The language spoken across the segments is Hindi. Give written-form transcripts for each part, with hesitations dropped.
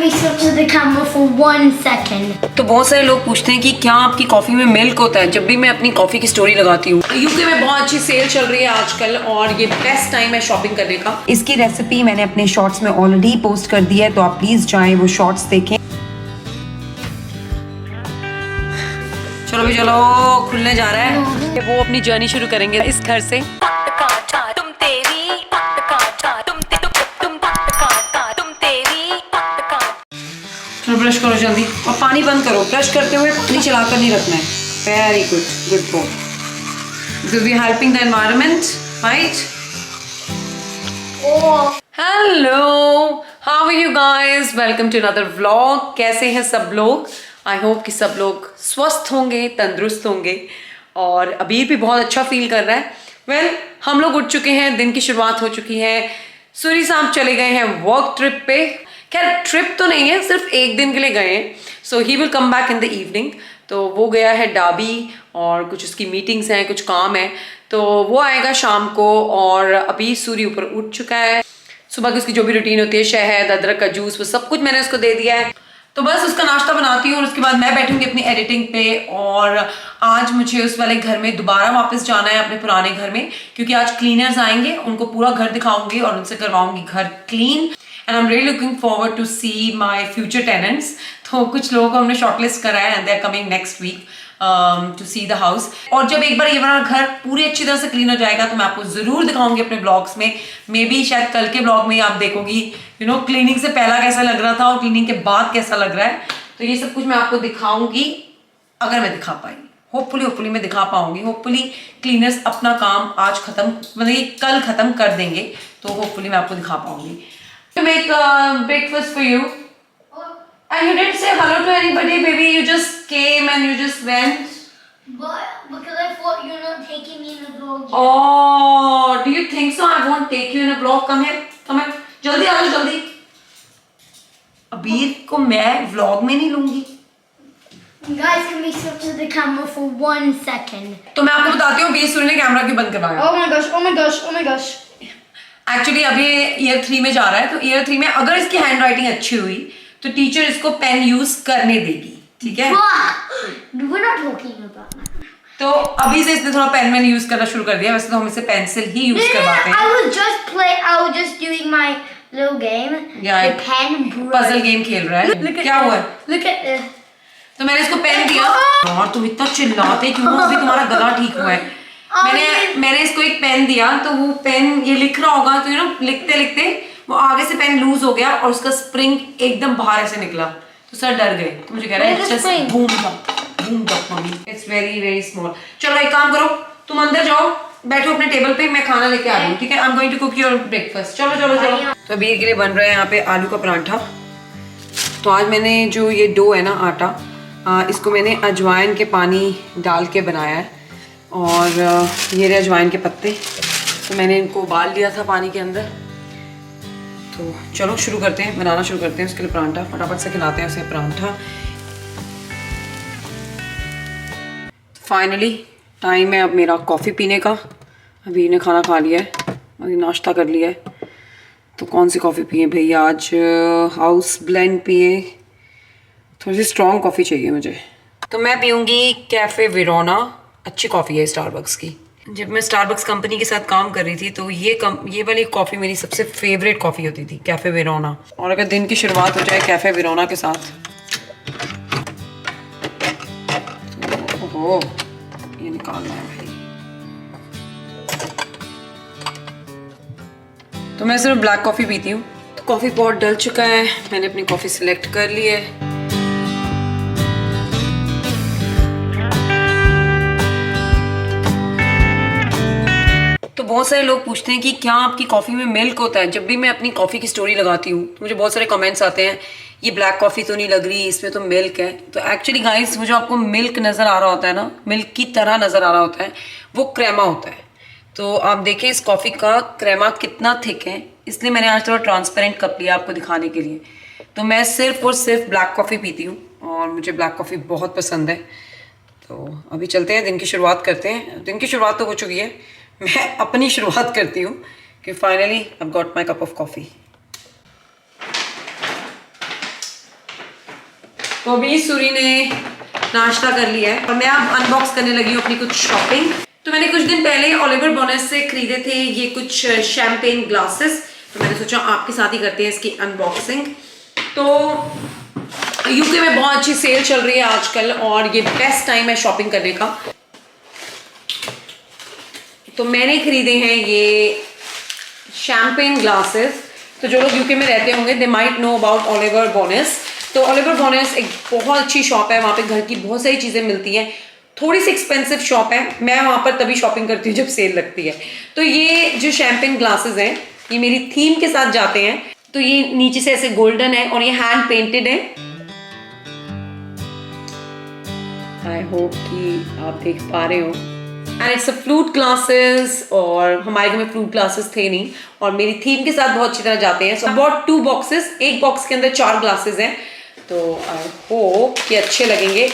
face up to the camera for 1 second. तो बहुत सारे लोग पूछते हैं कि क्या आपकी कॉफ़ी में मिल्क होता है। जब भी मैं अपनी कॉफ़ी की स्टोरी लगाती हूँ। यूके में बहुत अच्छी सेल चल रही है आजकल और ये बेस्ट टाइम है शॉपिंग करने का। इसकी रेसिपी मैंने अपने शॉर्ट्स में ऑलरेडी पोस्ट कर दी है, तो आप प्लीज़ जाएं वो शॉर्ट्स देखें। चलो भी चलो, खुलने जा रहा है। वो अपनी जर्नी शुरू करेंगे इस घर से। चलो ब्रश करो जल्दी और पानी बंद करो। ब्रश करते हुए पानी चलाकर नहीं रखना है। Very good, good for will be helping the environment, right? Hello, how are you guys? Welcome to another vlog. कैसे हैं सब लोग? आई होप कि सब लोग स्वस्थ होंगे, तंदुरुस्त होंगे और अबीर भी बहुत अच्छा फील कर रहा है। वेल, हम लोग उठ चुके हैं, दिन की शुरुआत हो चुकी है। सूरी साहब चले गए हैं वर्क ट्रिप पे। खैर ट्रिप तो नहीं है, सिर्फ एक दिन के लिए गए हैं। So he will come back in the evening. तो वो गया है डाबी और कुछ उसकी मीटिंग्स हैं, कुछ काम है, तो वो आएगा शाम को। और अभी सूरी ऊपर उठ चुका है। सुबह की उसकी जो भी रूटीन होती है, शहद, अदरक का जूस, वो सब कुछ मैंने उसको दे दिया है। तो बस उसका नाश्ता बनाती हूँ और उसके बाद मैं बैठूंगी अपनी एडिटिंग पे। और आज मुझे उस वाले घर में दोबारा वापस जाना है, अपने पुराने घर में, क्योंकि आज क्लीनर्स आएंगे। उनको पूरा घर दिखाऊंगी और उनसे करवाऊंगी घर clean. And I am really looking forward to see my future tenants. तो कुछ लोगों को हमने शॉर्टलिस्ट करा है and they are coming next week to see the house. और जब एक बार ये वाला घर पूरी अच्छी तरह से क्लीन हो जाएगा तो मैं आपको जरूर दिखाऊंगी अपने ब्लॉग्स में। मे बी शायद कल के ब्लॉग में आप देखोगी यू नो क्लीनिंग से पहला कैसा लग रहा था और क्लीनिंग के बाद कैसा लग रहा है। तो ये सब कुछ मैं आपको दिखाऊंगी अगर मैं दिखा पाई। होपफुली मैं दिखा पाऊंगी। होपफुली क्लीनर्स अपना काम आज खत्म, मतलब कल खत्म कर देंगे, तो होपफुली मैं आपको दिखा पाऊंगी। To make breakfast for you. And you didn't say hello to anybody, baby. You just came and you just went. But because I thought you're not taking me in the vlog yet. Oh, do you think so? I won't take you in a vlog. Come here, come here. जल्दी आ जाओ, जल्दी। अबीर को मैं vlog में नहीं लूंगी। Guys, can we switch to the camera for 1 second? तो मैं आपको बताती हूँ बीर सूरी ने कैमरा क्यों बंद करवाया। Oh my gosh! Oh my gosh! Oh my gosh! Actually अभी ईयर 3 में जा रहा है, तो ईयर 3 में अगर इसकी हैंड राइटिंग अच्छी हुई तो टीचर इसको पेन यूज करने देगी, ठीक है? We're not talking about that. तो अभी से इसने थोड़ा पेन यूज करना शुरू कर दिया। वैसे तो हम इसे पेंसिल ही यूज करवाते हैं। I was just doing my little game. Yeah, the pen broke. Puzzle game खेल रहा है। क्या हुआ? Look at this. तो मैंने इसको पेन दिया और तुम इतना चिल्लाते क्यों हो? अभी तुम्हारा गला ठीक हुआ है। मैंने इसको एक पेन दिया, तो वो पेन ये लिख रहा होगा, तो यू नो लिखते लिखते वो आगे से पेन लूज हो गया और उसका स्प्रिंग एकदम बाहर ऐसे निकला, तो सर डर गए। तो मुझे कह रहा है it's just boom up mummy, it's very very small. चलो एक काम करो, तुम अंदर जाओ, बैठो अपने टेबल पे, मैं खाना लेके आ रही हूँ, ठीक है? I am going to cook your breakfast. चलो चलो चलो। तो अबीर के लिए बन रहा है यहाँ पे आलू का पराठा। तो आज मैंने जो ये डो है ना, आटा, इसको मैंने अजवाइन के पानी डाल के बनाया है और ये रहे अजवाइन के पत्ते। तो मैंने इनको उबाल लिया था पानी के अंदर। तो चलो शुरू करते हैं, बनाना शुरू करते हैं उसके लिए पराठा। फटाफट से खिलाते हैं उसे पराठा। फाइनली टाइम है अब मेरा कॉफ़ी पीने का। अभी ने खाना खा लिया है, अभी नाश्ता कर लिया है। तो कौन सी कॉफ़ी पिए भाई? आज हाउस ब्लेंड पिए, थोड़ी सी स्ट्रॉन्ग कॉफ़ी चाहिए मुझे। तो मैं पीऊँगी कैफ़े वेरोना। अच्छी कॉफ़ी है स्टारबक्स की। जब मैं स्टारबक्स कंपनी के साथ काम कर रही थी तो ये वाली कॉफ़ी मेरी सबसे फेवरेट कॉफ़ी होती थी, कैफ़े वेरोना। और अगर दिन की शुरुआत हो जाए कैफ़े वेरोना के साथ, तो ओहो, ये निकालना है भाई। तो मैं सिर्फ ब्लैक कॉफ़ी पीती हूँ। तो कॉफ़ी पॉट डल चुका है, मैंने अपनी कॉफ़ी सिलेक्ट कर ली है। तो बहुत सारे लोग पूछते हैं कि क्या आपकी कॉफ़ी में मिल्क होता है। जब भी मैं अपनी कॉफ़ी की स्टोरी लगाती हूँ तो मुझे बहुत सारे कमेंट्स आते हैं, ये ब्लैक कॉफ़ी तो नहीं लग रही, इसमें तो मिल्क है। तो एक्चुअली गाइस, वो जो आपको मिल्क नज़र आ रहा होता है ना, मिल्क की तरह नज़र आ रहा होता है, वो क्रेमा होता है। तो आप देखें इस कॉफ़ी का क्रेमा कितना थिक है, इसलिए मैंने आज थोड़ा ट्रांसपेरेंट कप लिया आपको दिखाने के लिए। तो मैं सिर्फ और सिर्फ ब्लैक कॉफ़ी पीती हूँ और मुझे ब्लैक कॉफ़ी बहुत पसंद है। तो अभी चलते हैं, दिन की शुरुआत करते हैं। दिन की शुरुआत तो हो चुकी है, मैं अपनी शुरुआत करती हूँ कि finally I got my cup of coffee. तो अभी सूरी ने नाश्ता कर लिया है और मैं अब अनबॉक्स करने लगी हूँ अपनी कुछ शॉपिंग। तो मैंने कुछ दिन पहले ओलिवर बोनस से खरीदे थे ये कुछ शैम्पेन ग्लासेस, तो मैंने सोचा आपके साथ ही करते हैं इसकी अनबॉक्सिंग। तो यूके में बहुत अच्छी सेल चल रही है आजकल और ये बेस्ट टाइम है शॉपिंग करने का। तो मैंने खरीदे हैं ये शैम्पेन ग्लासेस। तो जो लोग यूके में रहते होंगे they might know about Oliver bonus. तो ओलिवर बोनस एक बहुत अच्छी शॉप है, वहाँ पे घर की बहुत सारी चीज़ें मिलती हैं। थोड़ी सी एक्सपेंसिव शॉप है, मैं वहाँ पर तभी शॉपिंग करती हूँ जब सेल लगती है। तो ये जो शैम्पेन ग्लासेस हैं ये मेरी थीम के साथ जाते हैं। तो ये नीचे से ऐसे गोल्डन है और ये हैंड पेंटेड है। आई होप कि आप देख पा रहे हो। And it's a flute glasses और हमारे घर में फ्लूट ग्लासेस थे नहीं और मेरी थीम के साथ बहुत अच्छी तरह जाते हैं। सो आई बॉट 2 बॉक्सेस, एक बॉक्स के अंदर 4 ग्लासेस हैं। तो आई होप कि अच्छे लगेंगे।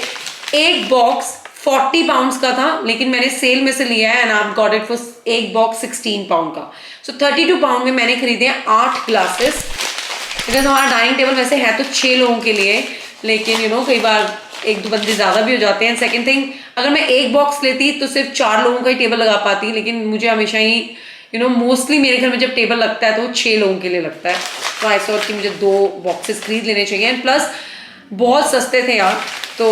एक बॉक्स 40 पाउंड्स का था लेकिन मैंने सेल में से लिया है and I got it for एक बॉक्स 16 पाउंड का। सो 32 पाउंड में मैंने खरीदे हैं 8 ग्लासेस। बिकॉज हमारा डाइनिंग टेबल वैसे है तो 6 लोगों के लिए, लेकिन यू नो कई बार 1-2 बंदे ज़्यादा भी हो जाते हैं। सेकंड थिंग, अगर मैं एक बॉक्स लेती तो सिर्फ 4 लोगों का ही टेबल लगा पाती, लेकिन मुझे हमेशा ही यू नो मोस्टली मेरे घर में जब टेबल लगता है तो 6 लोगों के लिए लगता है। तो आई सॉट कि मुझे 2 बॉक्सेस खरीद लेने चाहिए एंड प्लस बहुत सस्ते थे यार। तो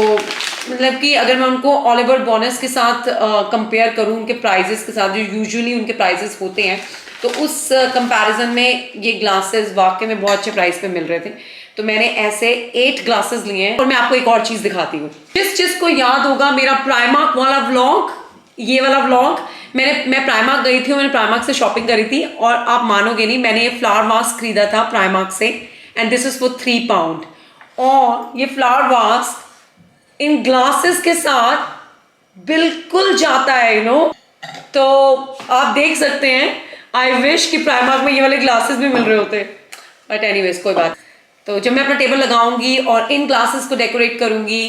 मतलब कि अगर मैं उनको ओलिवर बोनस के साथ कंपेयर करूँ उनके प्राइजेस के साथ जो यूजुअली उनके प्राइजेस होते हैं, तो उस कंपैरिजन में ये ग्लासेस वाकई में बहुत अच्छे प्राइस पे मिल रहे थे। तो मैंने ऐसे 8 ग्लासेस लिए हैं। और मैं आपको एक और चीज़ दिखाती हूँ। जिस चीज़ को याद होगा मेरा प्राइमार्क वाला व्लॉग, ये वाला व्लॉग, मैं प्राइमार्क गई थी और मैंने प्राइमार्क से शॉपिंग करी थी और आप मानोगे नहीं, मैंने ये फ्लावर वास खरीदा था प्राइमार्क से and this is for 3 pound. और ये फ्लावर वास इन ग्लासेस के साथ बिल्कुल जाता है यू नो। तो आप देख सकते हैं, आई विश कि प्राइमार्क में ये वाले ग्लासेस भी मिल रहे होते, बट एनीवेज कोई बात। तो जब मैं अपना टेबल लगाऊंगी और इन ग्लासेस को डेकोरेट करूंगी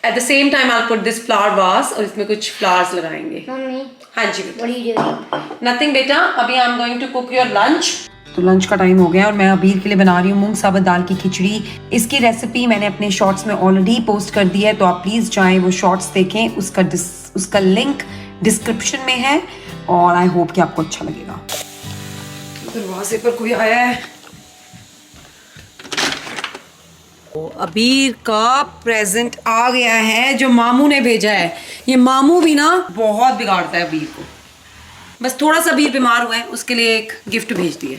at the same time I put this flower vase और इसमें कुछ फ्लावर्स लगाएंगे। Mummy, हाँ जी what are you doing? Nothing बेटा, अभी I am going to cook your lunch. तो लंच का टाइम हो गया और मैं अबीर के लिए बना रही हूँ मूंग साबुत दाल की खिचड़ी। इसकी रेसिपी मैंने अपने शॉर्ट्स में ऑलरेडी पोस्ट कर दी है, तो आप प्लीज जाएं वो शॉर्ट्स देखें। उसका लिंक डिस्क्रिप्शन में है और आई होप कि आपको अच्छा लगेगा। दरवाजे पर कोई आया है। तो अबीर का प्रेजेंट आ गया है जो मामू ने भेजा है। ये मामू भी ना बहुत बिगाड़ता है अबीर को। बस थोड़ा सा अबीर बीमार हुआ है उसके लिए एक गिफ्ट भेज दिया।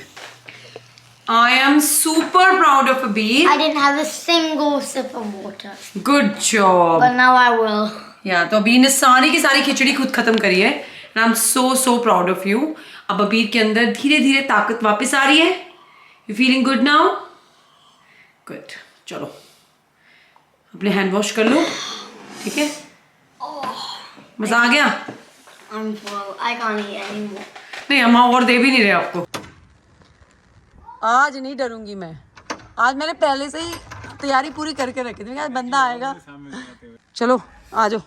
I am super proud of Abir. I didn't have a single sip of water. Good job. But now I will. Yeah, तो अबीर ने सारी की सारी खिचड़ी खुद खत्म करी है। And I'm so proud of you. अब अबीर के अंदर धीरे धीरे ताकत वापस आ रही है। You feeling good now? Good. चलो अपने हैंड वॉश कर लो, ठीक है? मजा आ गया? I'm full. I can't eat anymore. नहीं, अम्मा और दे भी नहीं रहे आपको। आज नहीं डरूंगी मैं। आज मैंने पहले से ही तैयारी पूरी करके रखी थी। आज बंदा आएगा। चलो आ जाओ,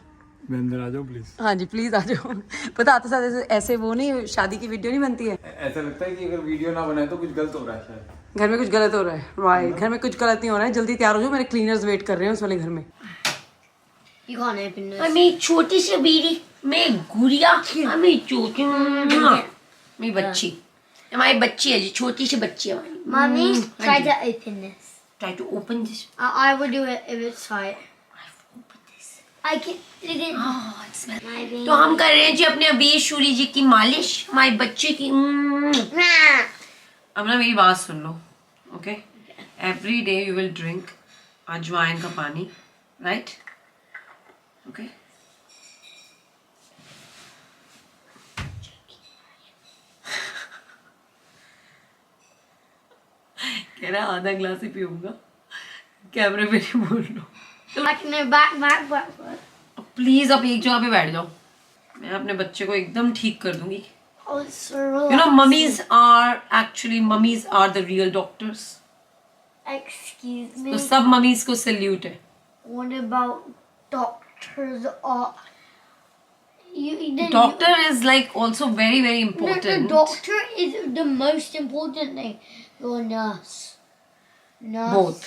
अंदर आ जाओ प्लीज। हाँ जी प्लीज आ जाओ। पता आते साथ ऐसे वो नहीं, शादी की वीडियो नहीं बनती है। ऐसा लगता है कि अगर वीडियो ना बनाए तो कुछ गलत हो रहा है शायद। घर में कुछ गलत हो रहा है। राइट, घर में कुछ गलत नहीं हो रहा है। जल्दी तैयार हो जाओ, मेरे क्लीनर्स वेट कर रहे हैं उस वाले घर में। You can't open this. मेरी छोटी सी बेटी, मैं गुड़िया, मेरी छोटी मेरी बच्ची, हमारी बच्ची है जी, छोटी सी बच्ची है हमारी। Mommy, try to open this. Try to open this. I will do it if it's tight. Open this. I can. It is. Oh, it smells. My baby. तो हम कर रहे हैं जी अपने अबीर शूरी जी की मालिश, हमारे बच्चे की। Nah. अब ना मेरी बात सुन लो, okay? Every day you will drink अजवाइन का पानी, राइट? ओके? कह रहा आधा ग्लास ही पीऊंगा, कैमरे पे नहीं बोल लो। Back, no, back. प्लीज आप एक जगह पे बैठ जाओ, मैं अपने बच्चे को एकदम ठीक कर दूंगी। Oh, it's so relaxing. You know, mummies are the real doctors. Excuse me. तो सब मम्मीज को सैल्यूट है। What about doctors? Doctor is like also very No, important. the doctor is the most important thing. You're a nurse. Nurse. Both.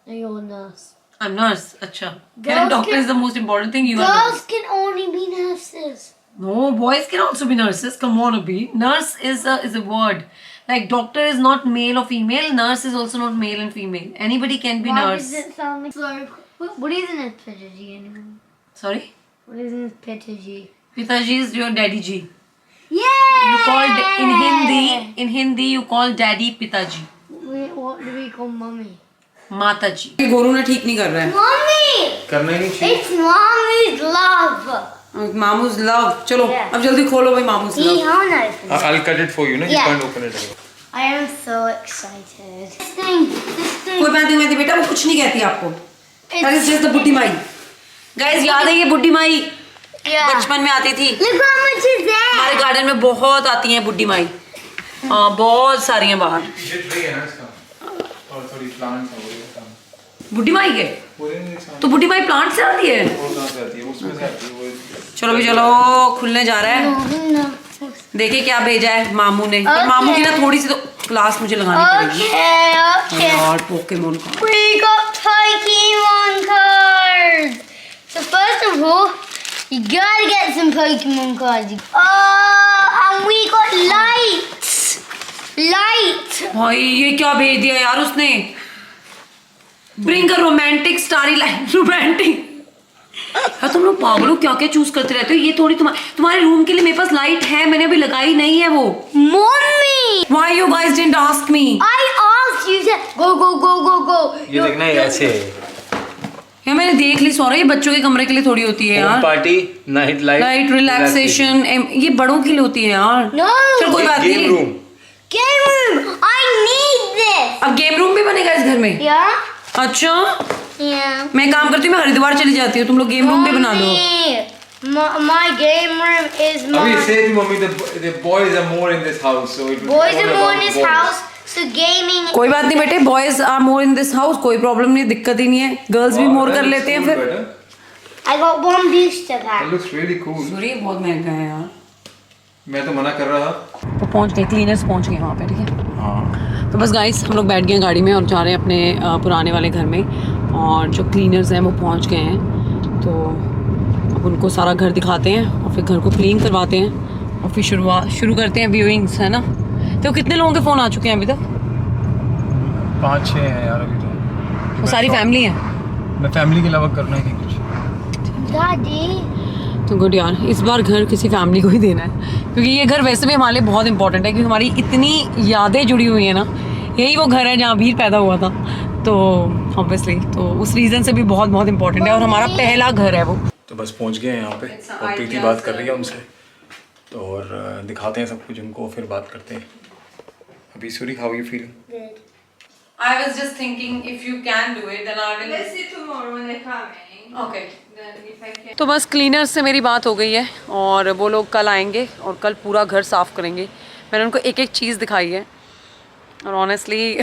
No, you're a nurse. I'm nurse. अच्छा. Girls And doctor can- is the most important thing. You are nurse. Girls can only be nurses. No, boys can also be nurses. Come on, Abhi. Nurse is a word. Like doctor is not male or female. Nurse is also not male and female. Anybody can be Why nurse. does it sound like... Sorry, what is an Pitaji anyway? Sorry. What is an Pitaji? Pitaji is your daddy ji. Yeah! You called in Hindi you call daddy Pitaji. What do we call mummy? माता जी. गोरू ने ठीक नहीं कर रहा है. Mummy! करना ही नहीं चाहिए. It's mommy's love. मामूज लव. चलो Yeah. अब जल्दी खोलो भाई मामूज See love. how nice. I'll cut it for you, ना? You Yeah. can't open it. I am so excited. This thing. कोई बात नहीं बेटा, वो कुछ नहीं कहती आपको. That is It's, just the बुड्ढी माई. Guys याद है ये बुड्ढी माई yeah. बचपन में आती थी. Look how much is हमारे there. गार्डन में बहुत आती हैं बुड्ढी माई. बहुत सारी हैं बाहर. ये ट्री है ना इसका. और थोड़ी प्लांट्स हैं वो ये सामने. बुड्ढी माई के पूरे नहीं सामने. तो बुड्ढी माई प्लांट से आती है. और कहाँ से आती है? उसमें से आती है वो. चलो भी चलो खुलने जा रहा है. No. देखिए क्या भेजा है मामू ने. पर मामू की ना थोड़ी सी तो क्लास मुझे लगानी पड़ेगी. Okay. और पोकेमोन का. We got Pokemon cards. So first of all, you gotta get some Pokemon cards. And we got lights. Light. भाई ये क्या भेज दिया यार उसने. Bring a romantic starry light. Romantic. यार तुम लोग पागल हो, क्या क्या चूज करते रहते हो. ये थोड़ी तुम्हारे रूम के लिए मेरे पास लाइट है, मैंने अभी लगाई नहीं है वो. Mommy. Why you guys didn't ask me? I asked you to go. ये देखना ये ऐसे है. यार मैंने देख ली. सॉरी, ये बच्चों के कमरे के लिए थोड़ी होती है यार. Party, night light, light relaxation ये बड़ों के लिए होती है यार. No. चल कोई बात गेम नहीं. Room. Game room. I need this. अब गेम रूम भी बनेगा इस घर में. Yeah. अच्छा Yeah. मैं काम करती हूँ, मैं हरिद्वार चली जाती हूँ, तुम लोग गेम रूम भी बना लो. My game room is अभी my... say to mommy the boys are more in this house, so it will. Boys are more in this house, so gaming... कोई बात नहीं बेटे, boys are more in this house. कोई प्रॉब्लम नहीं, दिक्कत ही नहीं है. गर्ल्स भी मोर कर लेते हैं फिर. I got one booster It pack. looks really cool. सूर्य बहुत महंगा है यार. मैं तो मना कर रहा था. तो पहुंच गए, क्लीनर्स पहुंच गए वहाँ पे. ठीक है. हाँ. तो बस गाइस हम लोग बैठ गए गाड़ी में और जा रहे हैं अपने पुराने वाले घर में. और जो क्लीनर्स हैं वो पहुंच गए हैं, तो अब उनको सारा घर दिखाते हैं और फिर घर को क्लीन करवाते हैं और फिर शुरू करते हैं व्यूइंग्स, है ना. तो कितने लोगों के फ़ोन आ चुके हैं अभी तक? 5-6 हैं यार अभी तो. वो सारी फैमिली है. मैं फैमिली के अलावा करना ही नहीं कुछ. Daddy. तो गुड यार, इस बार घर किसी फैमिली को ही देना है, क्योंकि ये घर वैसे भी हमारे लिए बहुत इंपॉर्टेंट है, क्योंकि हमारी इतनी यादें जुड़ी हुई हैं ना. यही वो घर है जहाँ वीर पैदा हुआ था, तो ऑब्वियसली तो उस रीज़न से भी बहुत बहुत इंपॉर्टेंट है और हमारा पहला घर है वो. तो बस पहुंच गए हैं यहाँ पे और प्रीति बात कर रही है उनसे, तो और दिखाते हैं सब कुछ उनको, फिर बात करते हैं. अभी Suri, how you feeling? I was just thinking if you can do it, then I will. Let's see tomorrow when they're coming. Okay. Then if I can. तो बस क्लीनर से मेरी बात हो गई है और वो लोग कल आएंगे और कल पूरा घर साफ़ करेंगे. मैंने उनको एक एक चीज़ दिखाई है और ऑनेस्टली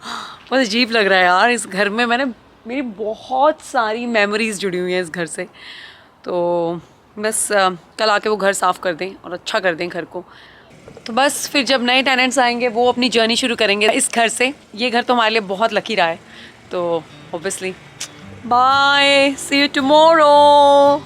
बहुत अजीब लग रहा है यार. इस घर में मेरी बहुत सारी मेमोरीज़ जुड़ी हुई हैं इस घर से. तो बस कल आके वो घर साफ़ कर दें और अच्छा कर दें घर को. तो बस फिर जब नए टेनेंट्स आएंगे वो अपनी जर्नी शुरू करेंगे इस घर से. ये घर तो हमारे लिए बहुत लकी रहा है. तो obviously bye, see you tomorrow.